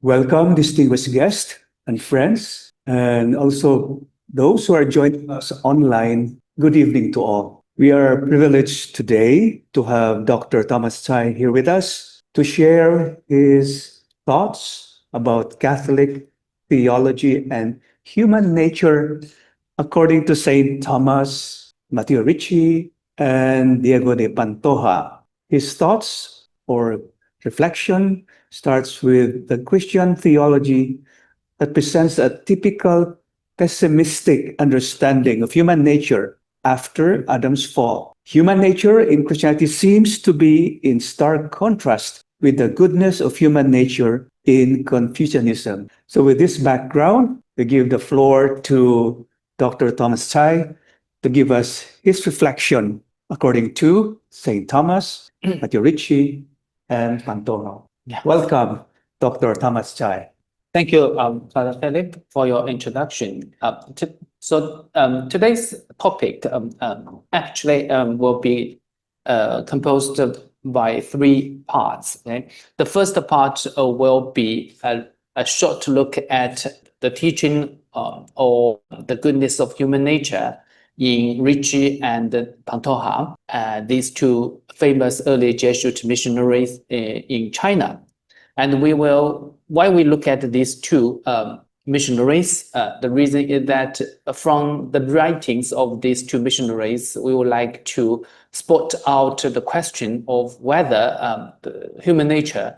Welcome, distinguished guests and friends, and also those who are joining us online. Good evening to all. We are privileged today to have Dr. Thomas Cai here with us to share his thoughts about Catholic theology and human nature according to Saint Thomas, Matthew Ricci, and Diego de Pantoja. His thoughts or reflection starts with the Christian theology that presents a typical pessimistic understanding of human nature after Adam's fall. Human nature in Christianity seems to be in stark contrast with the goodness of human nature in Confucianism. So with this background, we give the floor to Dr. Thomas Cai to give us his reflection according to St. Thomas, Matthew Ricci, and Pantoja. Welcome, Dr. Thomas Cai. Thank you, Father Philip, for your introduction. Today's topic actually will be composed by three parts. Okay? The first part will be a short look at the teaching or the goodness of human nature in Ricci and Pantoja, these two famous early Jesuit missionaries in China. And why we look at these two missionaries, the reason is that from the writings of these two missionaries, we would like to spot out the question of whether the human nature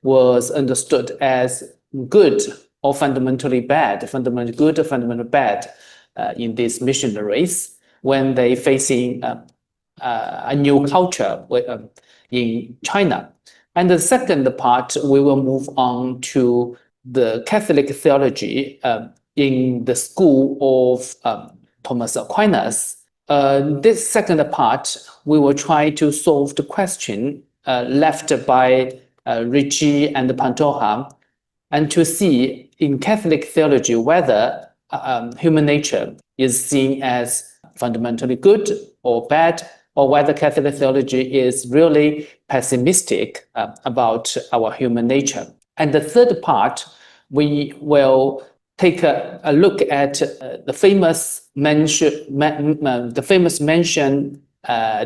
was understood as good or fundamentally bad, fundamentally good or fundamentally bad in these missionaries when they facing a new culture in China. And the second part, we will move on to the Catholic theology in the school of Thomas Aquinas. This second part, we will try to solve the question left by Ricci and Pantoja, and to see in Catholic theology whether human nature is seen as fundamentally good or bad, or whether Catholic theology is really pessimistic about our human nature. And the third part, we will take a look at the famous mention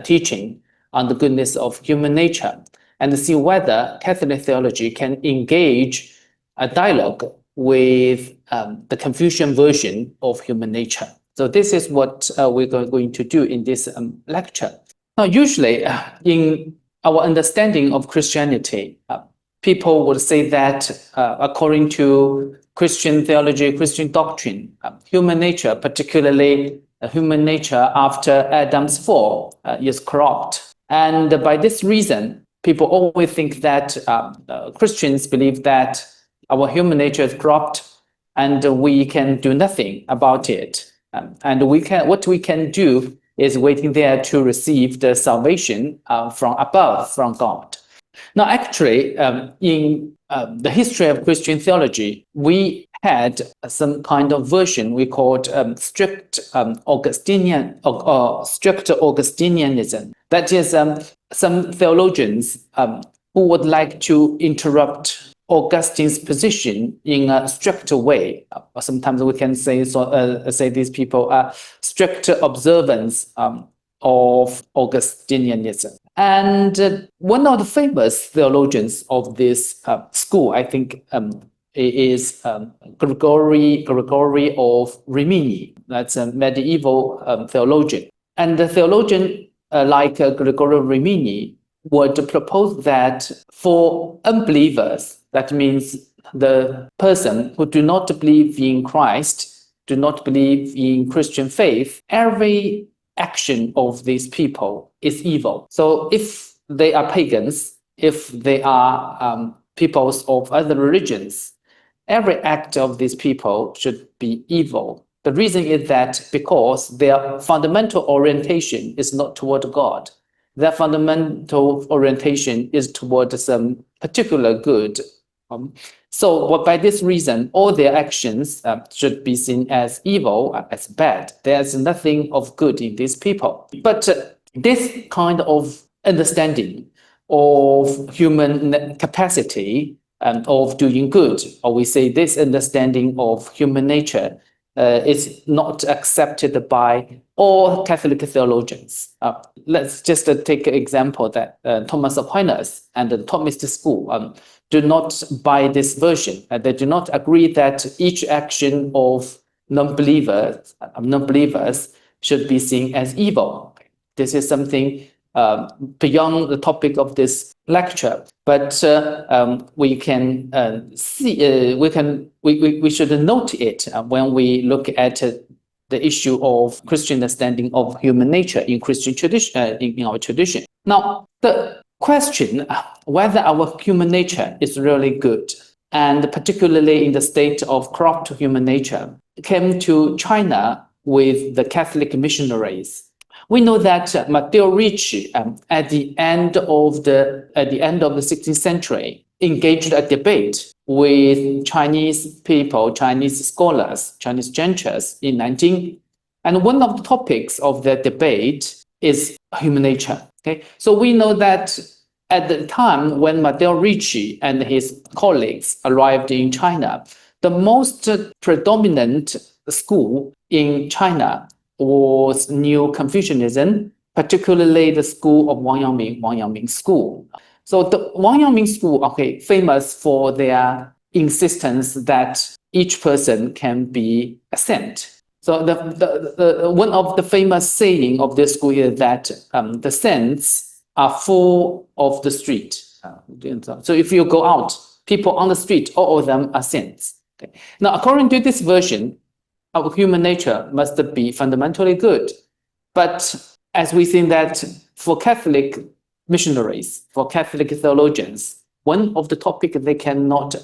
teaching on the goodness of human nature, and see whether Catholic theology can engage a dialogue with the Confucian version of human nature. So this is what we're going to do in this lecture. Now, usually in our understanding of Christianity, people would say that according to Christian theology, Christian doctrine, human nature, particularly human nature after Adam's fall, is corrupt. And by this reason, people always think that Christians believe that our human nature is corrupt and we can do nothing about it. And what we can do is waiting there to receive the salvation from above, from God. Now, actually, in the history of Christian theology, we had some kind of version we called strict Augustinian or strict Augustinianism. That is, some theologians who would like to interrupt Augustine's position in a strict way. Or sometimes we can say these people are strict observance of Augustinianism. And one of the famous theologians of this school, I think, is Gregory of Rimini. That's a medieval theologian. And the theologian like Gregory of Rimini would propose that for unbelievers, that means the person who do not believe in Christ, do not believe in Christian faith, every action of these people is evil. So if they are pagans, if they are peoples of other religions, every act of these people should be evil. The reason is that because their fundamental orientation is not toward God. Their fundamental orientation is toward some particular good. So by this reason, all their actions should be seen as evil, as bad. There's nothing of good in these people. But this kind of understanding of human capacity of doing good, or we say this understanding of human nature is not accepted by all Catholic theologians. Let's just take an example that Thomas Aquinas and the Thomist school do not buy this version. They do not agree that each action of non-believers should be seen as evil. This is something beyond the topic of this lecture, but we can see we should note it when we look at the issue of Christian understanding of human nature in Christian tradition, in our tradition. Now, the question whether our human nature is really good, and particularly in the state of corrupt human nature, came to China with the Catholic missionaries. We know that Matteo Ricci, at the end of the 16th century, engaged a debate with Chinese people, Chinese scholars, Chinese gentries in Nanjing, and one of the topics of the debate is human nature. Okay, so we know that at the time when Matteo Ricci and his colleagues arrived in China, the most predominant school in China was New Confucianism, particularly the school of Wang Yangming school. So the Wang Yangming school, famous for their insistence that each person can be a saint. So the one of the famous saying of this school is that the saints are full of the street. So if you go out, people on the street, all of them are saints. Okay. Now, according to this version, our human nature must be fundamentally good. But as we think that for Catholic missionaries, for Catholic theologians, one of the topics they cannot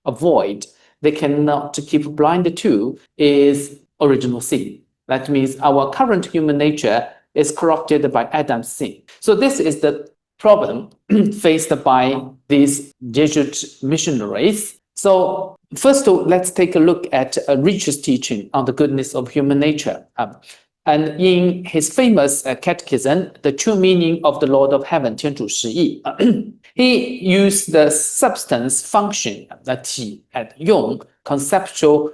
avoid, they cannot keep blind to, is original sin. That means our current human nature is corrupted by Adam's sin. So this is the problem faced by these Jesuit missionaries. So first, let's take a look at Ricci's teaching on the goodness of human nature. And in his famous catechism, The True Meaning of the Lord of Heaven, 天主释义, he used the substance function, the 体 and 用 conceptual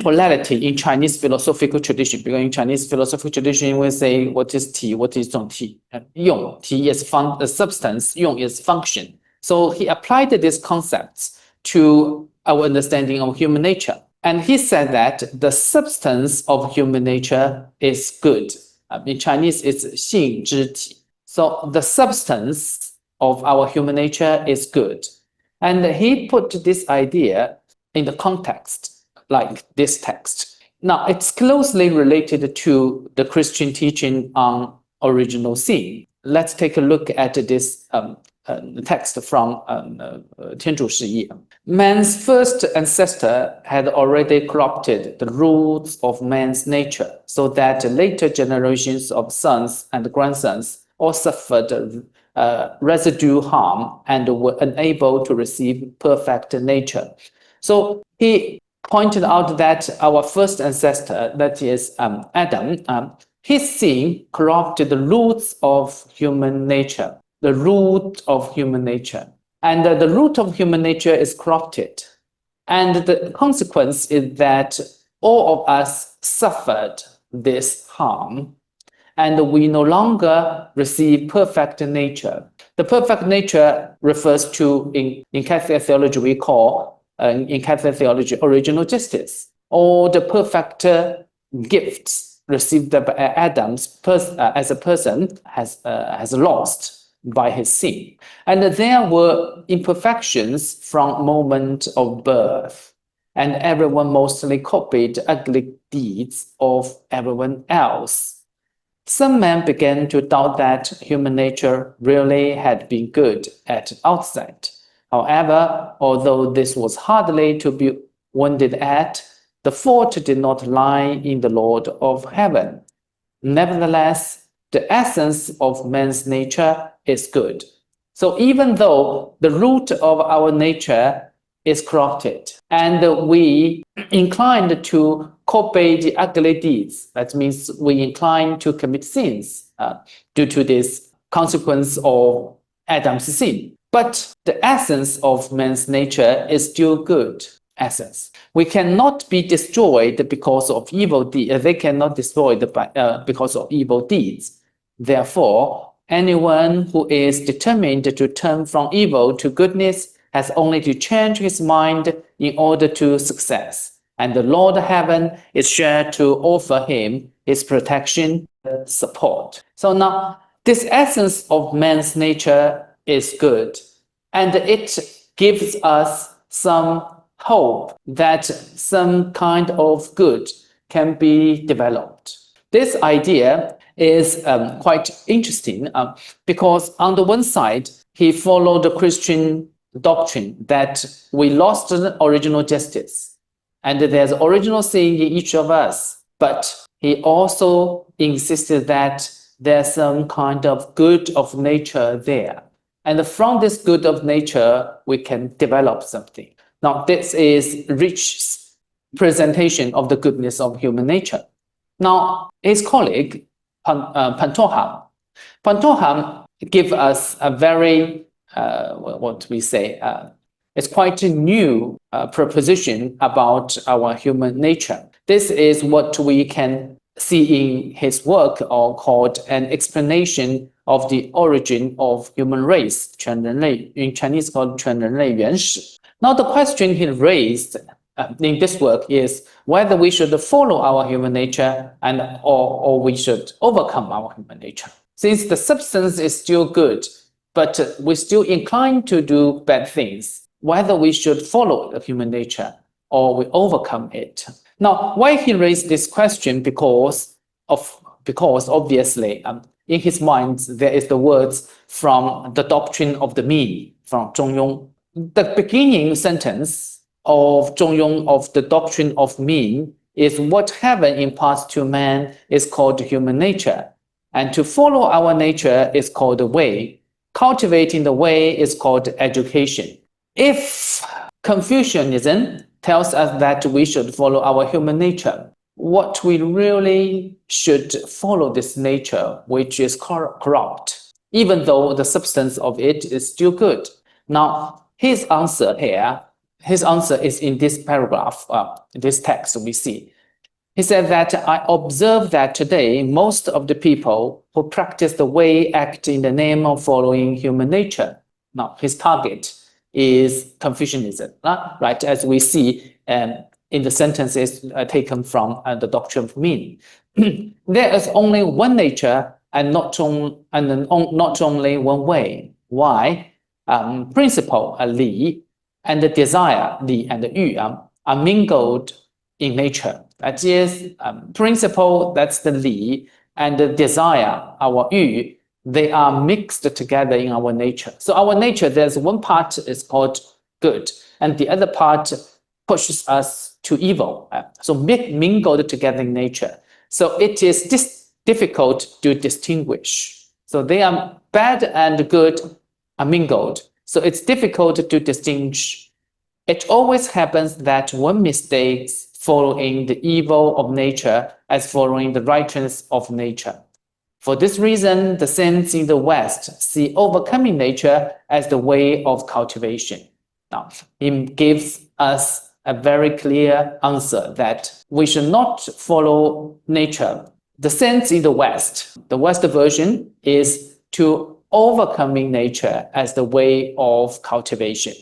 polarity in Chinese philosophical tradition. Because in Chinese philosophical tradition, we say what is 体, what is 种体. 用 体 is substance, 用 is function. So he applied these concepts to our understanding of human nature. And he said that the substance of human nature is good. In Chinese, it's 性之体. So the substance of our human nature is good. And he put this idea in the context, like this text. Now, it's closely related to the Christian teaching on original sin. Let's take a look at this text from 天主释义. Man's first ancestor had already corrupted the roots of man's nature, so that later generations of sons and grandsons all suffered residue harm and were unable to receive perfect nature. So he pointed out that our first ancestor, that is Adam, his sin corrupted the roots of human nature. The root of human nature. And the root of human nature is corrupted. And the consequence is that all of us suffered this harm, and we no longer receive perfect nature. The perfect nature refers to, in Catholic theology, we call, in Catholic theology, original justice. All the perfect gifts received by Adam as a person has lost by his sin. And there were imperfections from moment of birth, and everyone mostly copied ugly deeds of everyone else. Some men began to doubt that human nature really had been good at the outset. However, although this was hardly to be wondered at, the fault did not lie in the Lord of heaven. Nevertheless, the essence of man's nature is good. So even though the root of our nature is corrupted and we inclined to copy the ugly deeds, that means we incline to commit sins due to this consequence of Adam's sin. But the essence of man's nature is still good essence. We cannot be destroyed because of evil deeds. They cannot destroy because of evil deeds. Therefore, anyone who is determined to turn from evil to goodness has only to change his mind in order to success. And the Lord of heaven is sure to offer him his protection and support. So now, this essence of man's nature is good, and it gives us some hope that some kind of good can be developed. This idea is quite interesting because on the one side, he followed the Christian doctrine that we lost the original justice and there's original sin in each of us, but he also insisted that there's some kind of good of nature there. And from this good of nature, we can develop something. Now, this is Ricci's presentation of the goodness of human nature. Now, his colleague, Pantoja give us a very, it's quite a new proposition about our human nature. This is what we can see in his work called An Explanation of the Origin of Human Race, in Chinese called 全人类原始. Now the question he raised in this work is whether we should follow our human nature or we should overcome our human nature. Since the substance is still good, but we're still inclined to do bad things, whether we should follow the human nature or we overcome it. Now, why he raised this question? Because obviously in his mind there is the words from the doctrine of the mean, from Zhongyong. The beginning sentence of Zhongyong of the doctrine of mean is what heaven imparts to man is called human nature, and to follow our nature is called the way. Cultivating the way is called education. If Confucianism tells us that we should follow our human nature, what we really should follow this nature, which is corrupt, even though the substance of it is still good. Now, his answer is in this paragraph, this text we see. He said that I observe that today most of the people who practice the way act in the name of following human nature. Now, his target is Confucianism, right? As we see in the sentences taken from the doctrine of mean. There is only one nature and not only one way. Why? Principle, Li, and the desire, Li and Yu, are mingled in nature. That is, principle, that's the Li, and the desire, our Yu, they are mixed together in our nature. So our nature, there's one part is called good, and the other part pushes us to evil. So mingled together in nature. So it is difficult to distinguish. So they are bad and good are mingled. So it's difficult to distinguish. It always happens that one mistakes following the evil of nature as following the righteousness of nature. For this reason, the saints in the West see overcoming nature as the way of cultivation. Now, he gives us a very clear answer that we should not follow nature. The saints in the West version is to overcoming nature as the way of cultivation.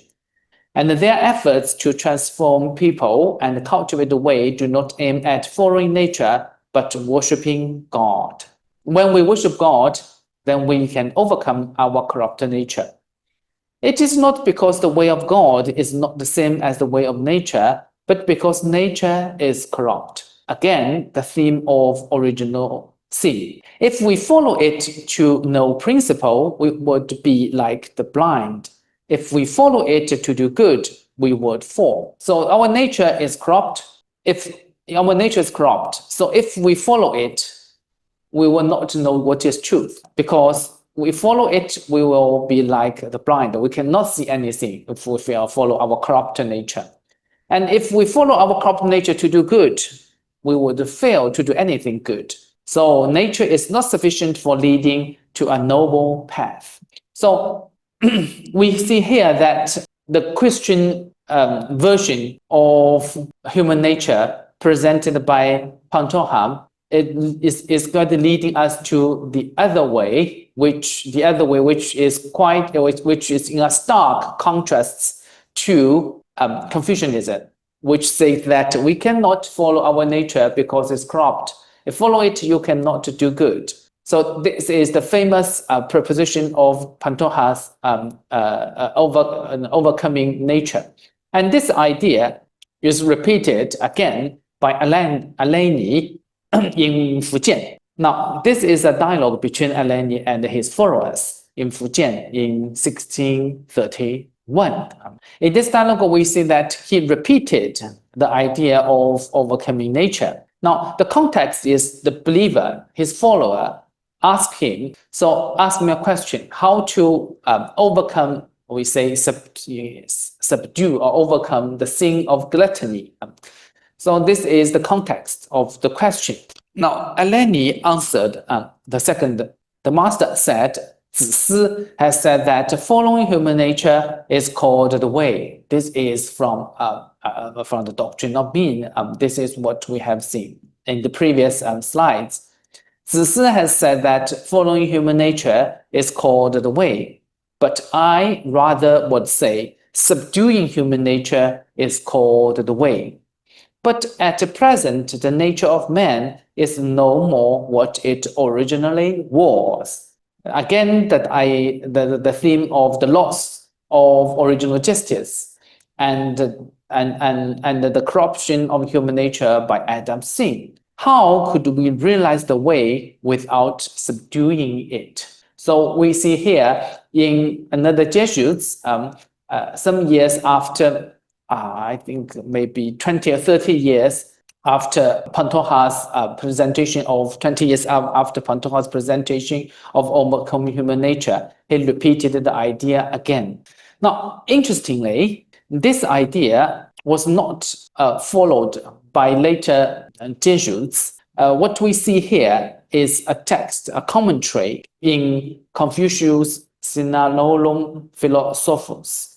And their efforts to transform people and cultivate the way do not aim at following nature, but worshiping God. When we worship God, then we can overcome our corrupt nature. It is not because the way of God is not the same as the way of nature, but because nature is corrupt. Again, the theme of original sin. If we follow it to no principle, we would be like the blind. If we follow it to do good, we would fall. So our nature is corrupt. So if we follow it, we will not know what is truth. Because we follow it, we will be like the blind. We cannot see anything if we follow our corrupt nature. And if we follow our corrupt nature to do good, we would fail to do anything good. So nature is not sufficient for leading to a noble path. So we see here that the Christian version of human nature presented by Pantoja is going to leading us to the other way, which is in a stark contrast to Confucianism, which says that we cannot follow our nature because it's corrupt. If follow it, you cannot do good. So this is the famous proposition of Pantoja's overcoming nature. And this idea is repeated again by Aleni in Fujian. Now, this is a dialogue between Aleni and his followers in Fujian in 1631. In this dialogue, we see that he repeated the idea of overcoming nature. Now, the context is the believer, his follower, ask him, so ask me a question, how to overcome, we say, subdue or overcome the sin of gluttony. So this is the context of the question. Now, Aleni answered the master said, 子思 has said that following human nature is called the way. This is from the doctrine of being. This is what we have seen in the previous slides. 子思 has said that following human nature is called the way, but I rather would say subduing human nature is called the way. But at present, the nature of man is no more what it originally was. Again, the theme of the loss of original justice and the corruption of human nature by Adam's sin. How could we realize the way without subduing it? So we see here in another Jesuits, some years after, I think maybe 20 or 30 years after Pantoja's presentation of 20 years after Pantoja's presentation of overcoming human nature, he repeated the idea again. Now, interestingly, this idea was not followed by later Jesuits. What we see here is a text, a commentary in Confucius' Sinalorum Philosophus.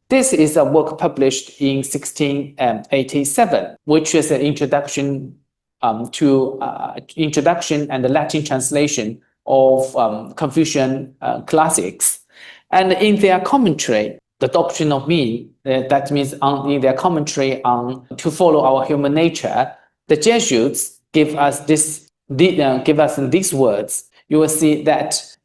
This is a work published in 1687, which is an introduction and the Latin translation of Confucian classics. And in their commentary, the doctrine of being, that means in their commentary on to follow our human nature, the Jesuits give us these words. You will see that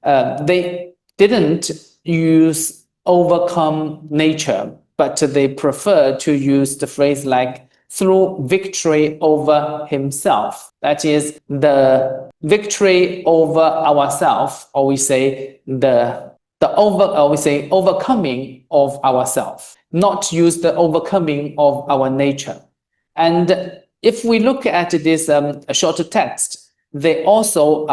they didn't use overcome nature, but they prefer to use the phrase like through victory over himself. That is the victory over ourselves, or we say overcoming of ourselves, not use the overcoming of our nature. And if we look at this shorter text, they also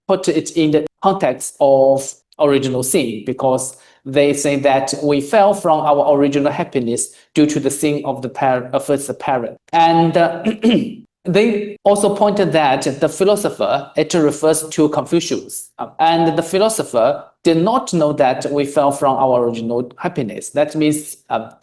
put it in the context of original sin, because they say that we fell from our original happiness due to the sin of the first parent. And they also pointed that the philosopher, it refers to Confucius, and the philosopher did not know that we fell from our original happiness. That means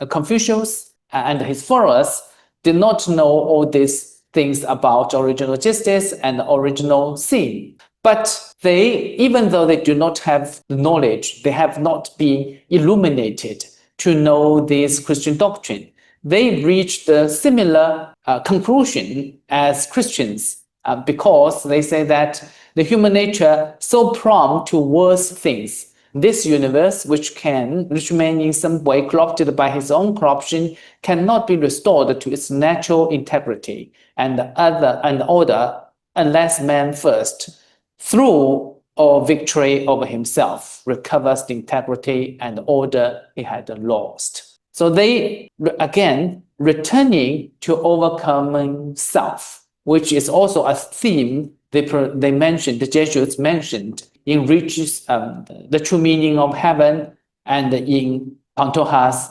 Confucius and his followers did not know all these things about original justice and original sin. But they, even though they do not have the knowledge, they have not been illuminated to know this Christian doctrine. They reached a similar conclusion as Christians because they say that the human nature so prone to worse things. This universe, which may in some way corrupted by his own corruption, cannot be restored to its natural integrity and order unless man first, through or victory over himself, recovers the integrity and order he had lost. So they, again, returning to overcoming self, which is also a theme they mentioned, the Jesuits mentioned in Ricci's The True Meaning of Heaven and in Pantoja's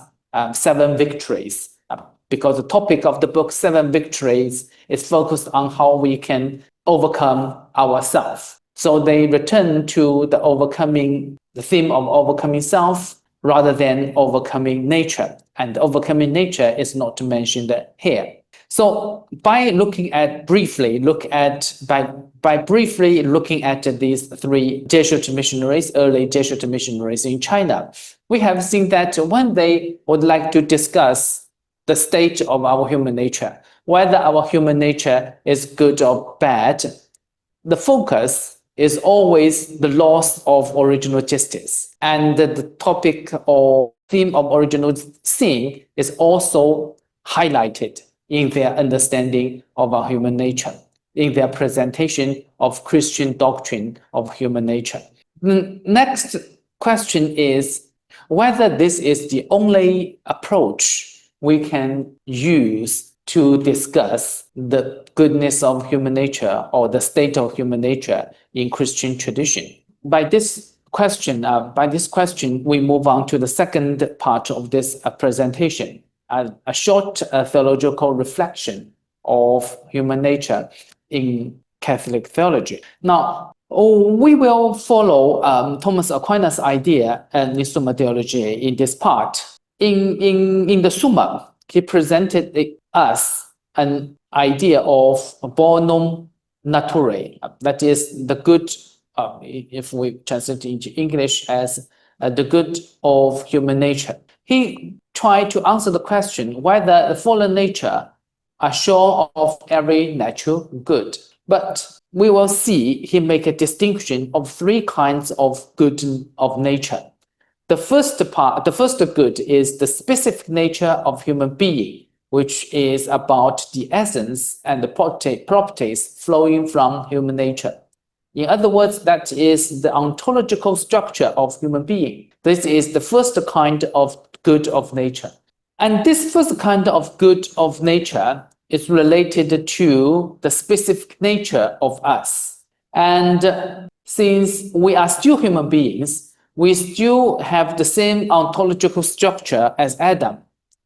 Seven Victories. Because the topic of the book, Seven Victories, is focused on how we can overcome ourselves. So they return to the theme of overcoming self rather than overcoming nature. And overcoming nature is not mentioned here. So by briefly looking at these three Jesuit missionaries, early Jesuit missionaries in China, we have seen that when they would like to discuss the state of our human nature, whether our human nature is good or bad, the focus is always the loss of original justice. And the topic or theme of original sin is also highlighted in their understanding of our human nature, in their presentation of Christian doctrine of human nature. The next question is whether this is the only approach we can use to discuss the goodness of human nature or the state of human nature in Christian tradition. By this question, we move on to the second part of this presentation, a short theological reflection of human nature in Catholic theology. Now, we will follow Thomas Aquinas' idea in Summa Theologiae in this part. In the Summa, he presented us an idea of bonum naturae, that is the good, if we translate into English as the good of human nature. He tried to answer the question whether the fallen nature are sure of every natural good. But we will see he make a distinction of three kinds of good of nature. The first good is the specific nature of human being, which is about the essence and the properties flowing from human nature. In other words, that is the ontological structure of human being. This is the first kind of good of nature. And this first kind of good of nature is related to the specific nature of us. And since we are still human beings, we still have the same ontological structure as Adam.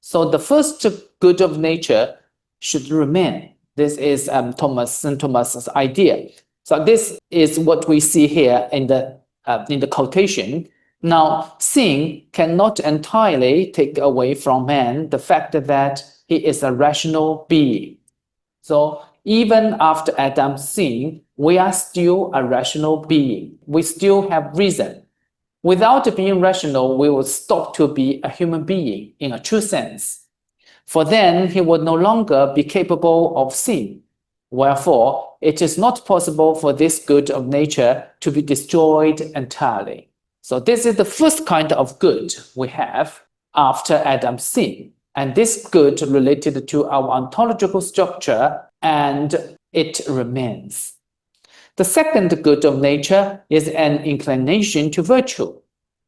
So the first good of nature should remain. This is St. Thomas's idea. So this is what we see here in the quotation. Now, sin cannot entirely take away from man the fact that he is a rational being. So even after Adam's sin, we are still a rational being. We still have reason. Without being rational, we will stop to be a human being in a true sense. For then, he would no longer be capable of sin. Wherefore, it is not possible for this good of nature to be destroyed entirely. So this is the first kind of good we have after Adam's sin. And this good related to our ontological structure, and it remains. The second good of nature is an inclination to virtue,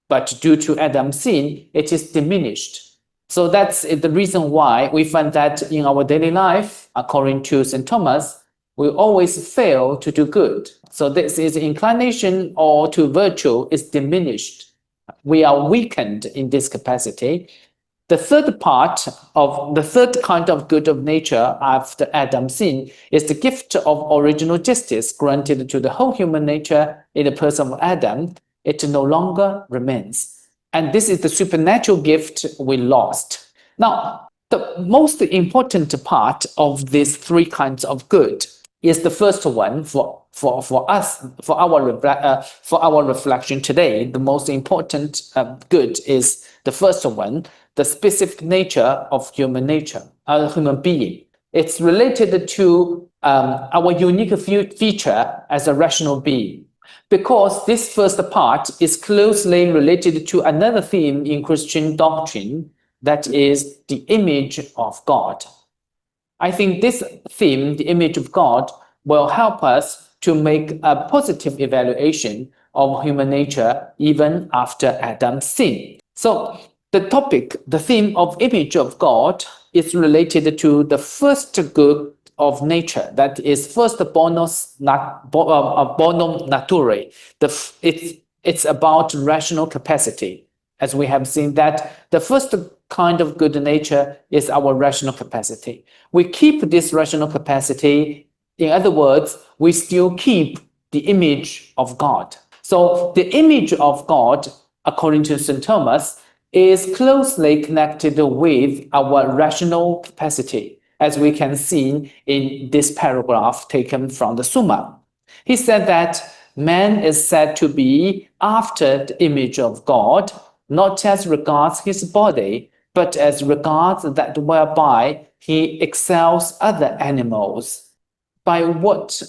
but due to Adam's sin, it is diminished. So that's the reason why we find that in our daily life, according to St. Thomas, we always fail to do good. So this is inclination or to virtue is diminished. We are weakened in this capacity. The third kind of good of nature after Adam's sin is the gift of original justice granted to the whole human nature in the person of Adam. It no longer remains. And this is the supernatural gift we lost. Now, the most important part of these three kinds of good is the first one for us, for our reflection today. The most important good is the first one, the specific nature of human nature, human being. It's related to our unique feature as a rational being, because this first part is closely related to another theme in Christian doctrine, that is the image of God. I think this theme, the image of God, will help us to make a positive evaluation of human nature even after Adam's sin. So the theme of image of God is related to the first good of nature, that is first bonum naturae. It's about rational capacity. As we have seen that the first kind of good nature is our rational capacity. We keep this rational capacity. In other words, we still keep the image of God. So the image of God, according to St. Thomas, is closely connected with our rational capacity, as we can see in this paragraph taken from the Summa. He said that man is said to be after the image of God, not as regards his body, but as regards that whereby he excels other animals. By what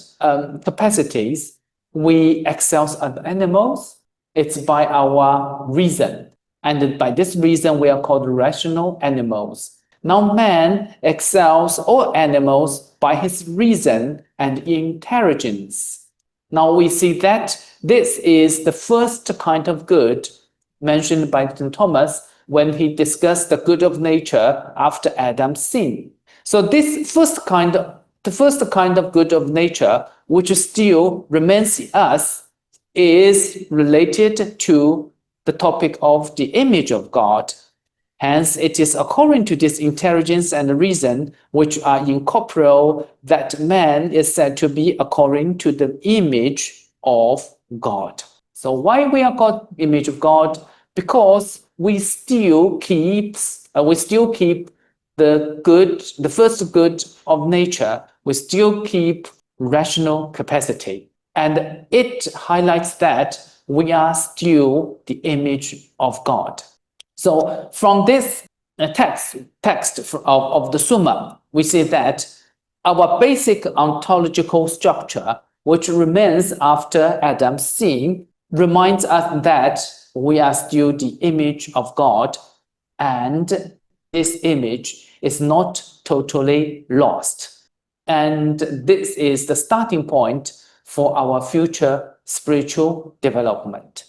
capacities we excel other animals? It's by our reason. And by this reason, we are called rational animals. Now, man excels all animals by his reason and intelligence. Now, we see that this is the first kind of good mentioned by St. Thomas when he discussed the good of nature after Adam's sin. So the first kind of good of nature, which still remains in us, is related to the topic of the image of God. Hence, it is according to this intelligence and reason, which are incorporeal, that man is said to be according to the image of God. So why we are called image of God? Because we still keep the first good of nature. We still keep rational capacity, and it highlights that we are still the image of God. So from this text of the Summa, we see that our basic ontological structure, which remains after Adam's sin, reminds us that we are still the image of God, and this image is not totally lost. And this is the starting point for our future spiritual development.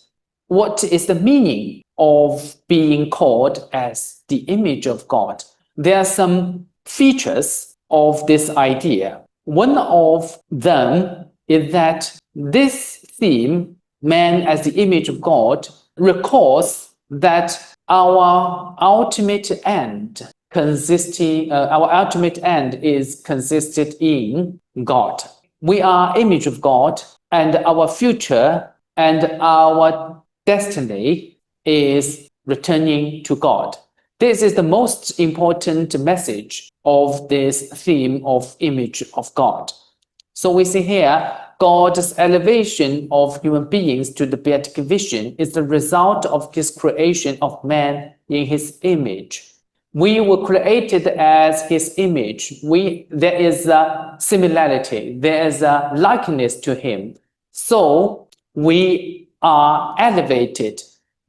What is the meaning of being called as the image of God? There are some features of this idea. One of them is that this theme, man as the image of God, recalls that our ultimate end is consisted in God. We are image of God, and our future and our destiny is returning to God. This is the most important message of this theme of image of God. So we see here, God's elevation of human beings to the beatific vision is the result of his creation of man in his image. We were created as his image. There is a similarity, there is a likeness to him. So we are elevated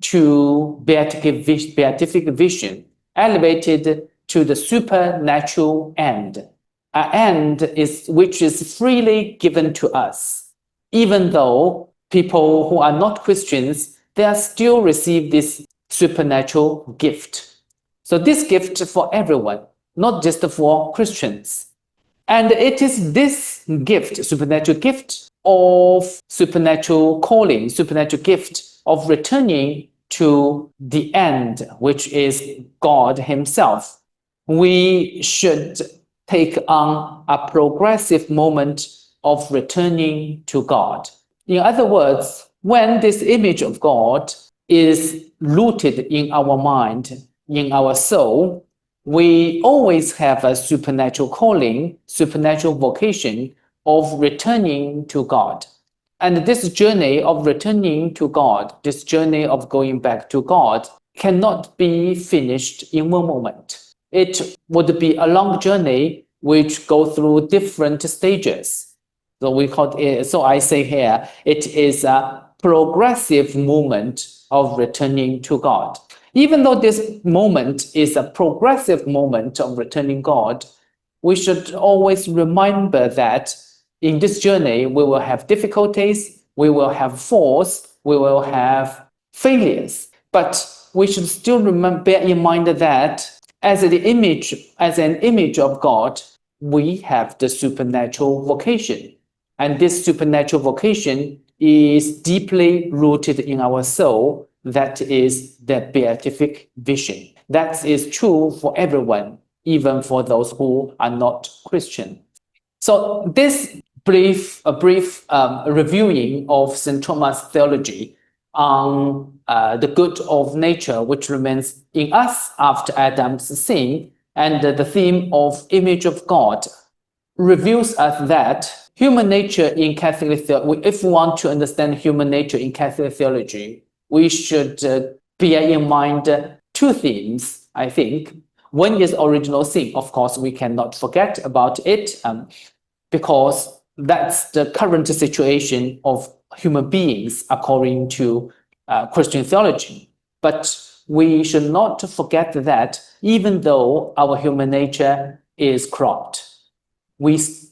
to beatific vision, elevated to the supernatural end. An end which is freely given to us. Even though people who are not Christians, they still receive this supernatural gift. So this gift for everyone, not just for Christians. And it is this gift, supernatural gift of supernatural calling, supernatural gift of returning to the end, which is God himself. We should take on a progressive moment of returning to God. In other words, when this image of God is rooted in our mind, in our soul, we always have a supernatural calling, supernatural vocation of returning to God. And this journey of returning to God, this journey of going back to God, cannot be finished in one moment. It would be a long journey which go through different stages. So we call it, so I say here, it is a progressive movement of returning to God. Even though this moment is a progressive moment of returning God, we should always remember that in this journey, we will have difficulties, we will have falls, we will have failures. But we should still bear in mind that as an image of God, we have the supernatural vocation. And this supernatural vocation is deeply rooted in our soul. That is the beatific vision. That is true for everyone, even for those who are not Christian. So this brief reviewing of St. Thomas' theology on the good of nature which remains in us after Adam's sin, and the theme of image of God reveals us that human nature in Catholic theology, if we want to understand human nature in Catholic theology, we should bear in mind two themes, I think. One is original sin. Of course, we cannot forget about it because that's the current situation of human beings according to Christian theology. But we should not forget that even though our human nature is corrupt,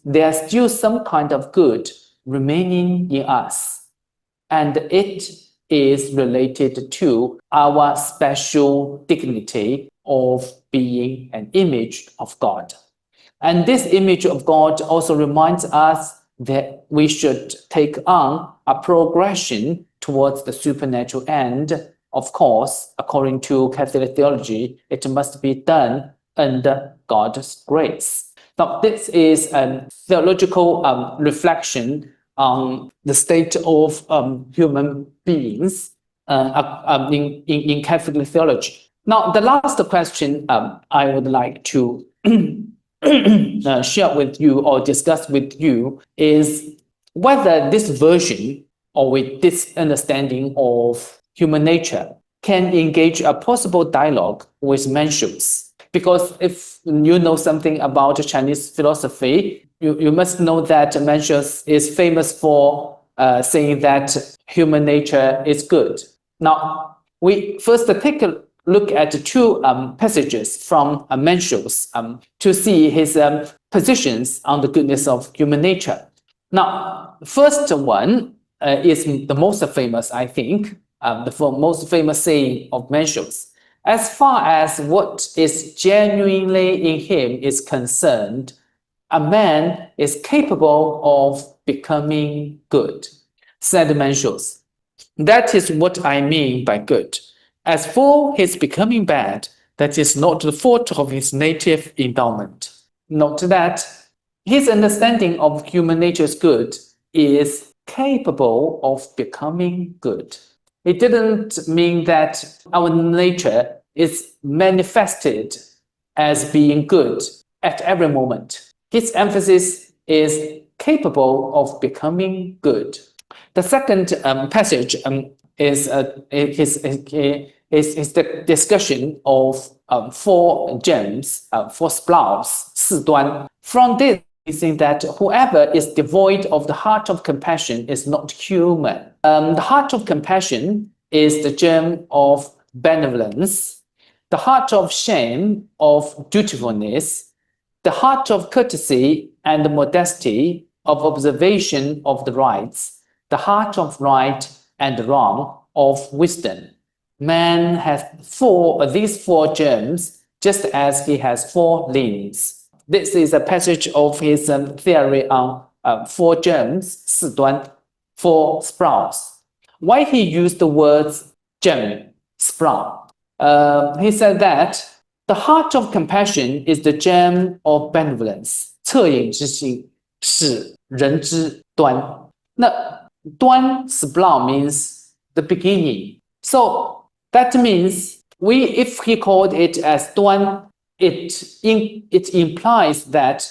there's still some kind of good remaining in us, and it is related to our special dignity of being an image of God. And this image of God also reminds us that we should take on a progression towards the supernatural end. Of course, according to Catholic theology, it must be done under God's grace. Now, this is a theological reflection on the state of human beings in Catholic theology. Now, the last question I would like to share with you or discuss with you is whether this version or with this understanding of human nature can engage a possible dialogue with Mencius. Because if you know something about Chinese philosophy, you must know that Mencius is famous for saying that human nature is good. Now, we first take a look at two passages from Mencius to see his positions on the goodness of human nature. Now, first one is the most famous, I think, the most famous saying of Mencius. As far as what is genuinely in him is concerned, a man is capable of becoming good, said Mencius. That is what I mean by good. As for his becoming bad, that is not the fault of his native endowment. Note that his understanding of human nature's good is capable of becoming good. It didn't mean that our nature is manifested as being good at every moment. His emphasis is capable of becoming good. The second passage is the discussion of four gems, four sprouts, 四端. From this, we think that whoever is devoid of the heart of compassion is not human. The heart of compassion is the germ of benevolence, the heart of shame of dutifulness, the heart of courtesy and modesty of observation of the rights, the heart of right and wrong of wisdom. Man has these four germs, just as he has four limbs. This is a passage of his theory on four germs, 四端, four sprouts. Why he used the words gem, sprout? He said that the heart of compassion is the gem of benevolence. 恻隐之心是人之端。那端 sprout means the beginning. So that means if he called it as 端, it implies that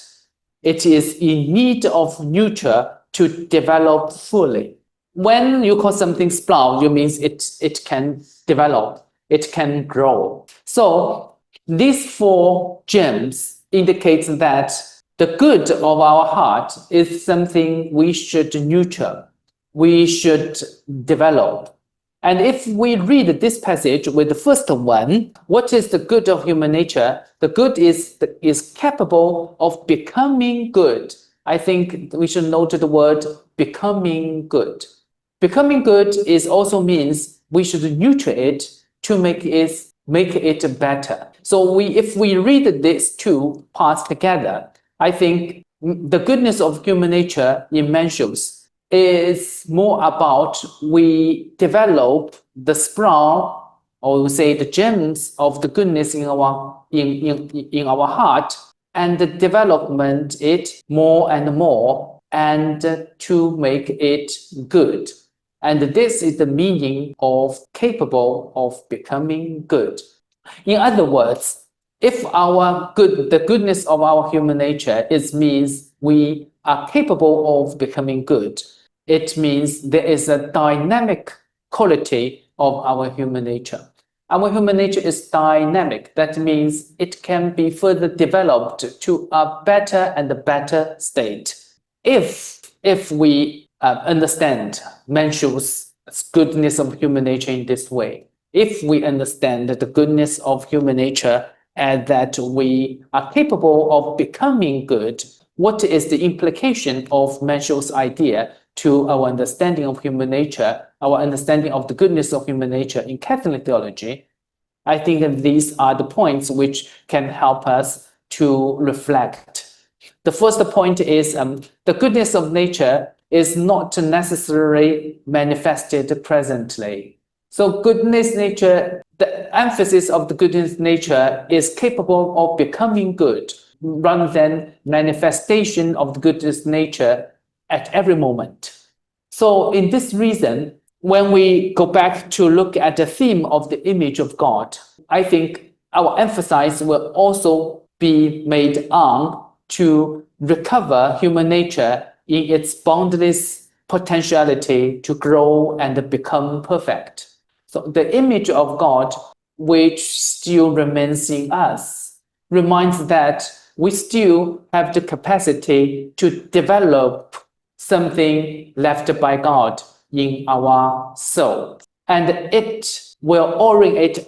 it is in need of nurture to develop fully. When you call something sprout, you means it can develop, it can grow. So these four gems indicate that the good of our heart is something we should nurture, we should develop. And if we read this passage with the first one, what is the good of human nature? The good is capable of becoming good. I think we should note the word becoming good. Becoming good also means we should nurture it to make it better. So if we read these two parts together, I think the goodness of human nature in Mencius is more about we develop the sprout, or we say the gems of the goodness in our heart, and the development it more and more, and to make it good. And this is the meaning of capable of becoming good. In other words, if the goodness of our human nature means we are capable of becoming good, it means there is a dynamic quality of our human nature. Our human nature is dynamic. That means it can be further developed to a better and a better state. If we understand Mencius' goodness of human nature in this way, if we understand the goodness of human nature and that we are capable of becoming good, what is the implication of Mencius' idea to our understanding of human nature, our understanding of the goodness of human nature in Catholic theology? I think that these are the points which can help us to reflect. The first point is the goodness of nature is not necessarily manifested presently. So goodness nature, the emphasis of the goodness nature is capable of becoming good rather than manifestation of the goodness nature at every moment. So in this reason, when we go back to look at the theme of the image of God, I think our emphasis will also be made on to recover human nature in its boundless potentiality to grow and become perfect. So the image of God, which still remains in us, reminds that we still have the capacity to develop something left by God in our soul, and it will reorient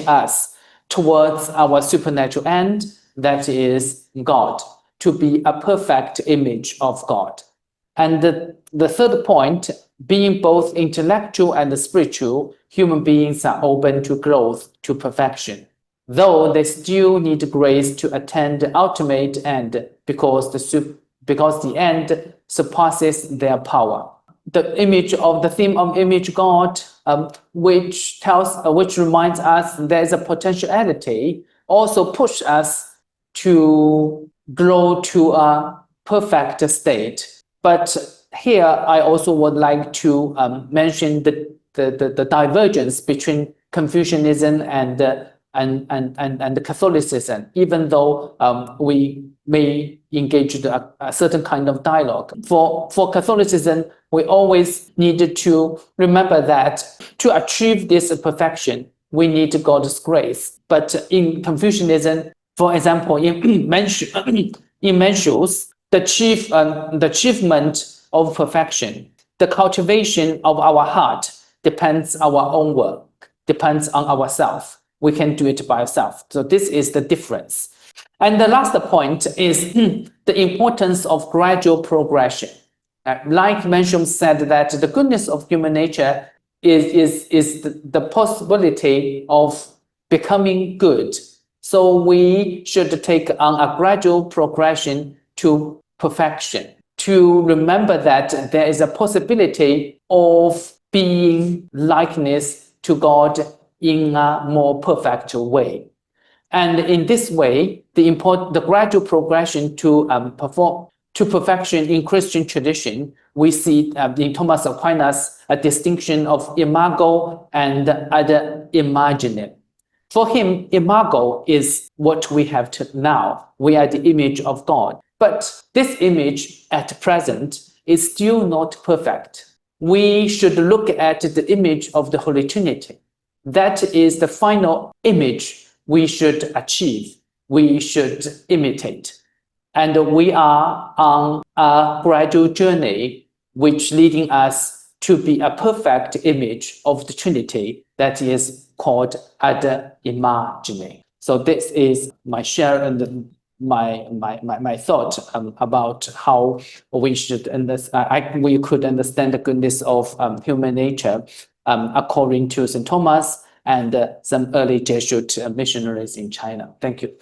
us towards our supernatural end, that is God, to be a perfect image of God. And the third point, being both intellectual and spiritual, human beings are open to growth, to perfection, though they still need grace to attain the ultimate end, because the end surpasses their power. The theme of image God, which reminds us there is a potentiality, also push us to grow to a perfect state. But here I also would like to mention the divergence between Confucianism and Catholicism, even though we may engage a certain kind of dialogue. For Catholicism, we always need to remember that to achieve this perfection, we need God's grace. But in Confucianism, for example, in Mencius, the achievement of perfection, the cultivation of our heart depends on our own work, depends on ourselves. We can do it by ourselves. So this is the difference. And the last point is the importance of gradual progression. Like Mencius said, that the goodness of human nature is the possibility of becoming good. So we should take on a gradual progression to perfection, to remember that there is a possibility of being likeness to God in a more perfect way. And in this way, the gradual progression to perfection in Christian tradition, we see in Thomas Aquinas a distinction of imago and ad imaginem. For him, imago is what we have now. We are the image of God. But this image at present is still not perfect. We should look at the image of the Holy Trinity. That is the final image we should achieve, we should imitate. And we are on a gradual journey which leading us to be a perfect image of the Trinity that is called ad imagine. So this is my share and my thought about how we should we could understand the goodness of human nature according to St. Thomas and some early Jesuit missionaries in China. Thank you.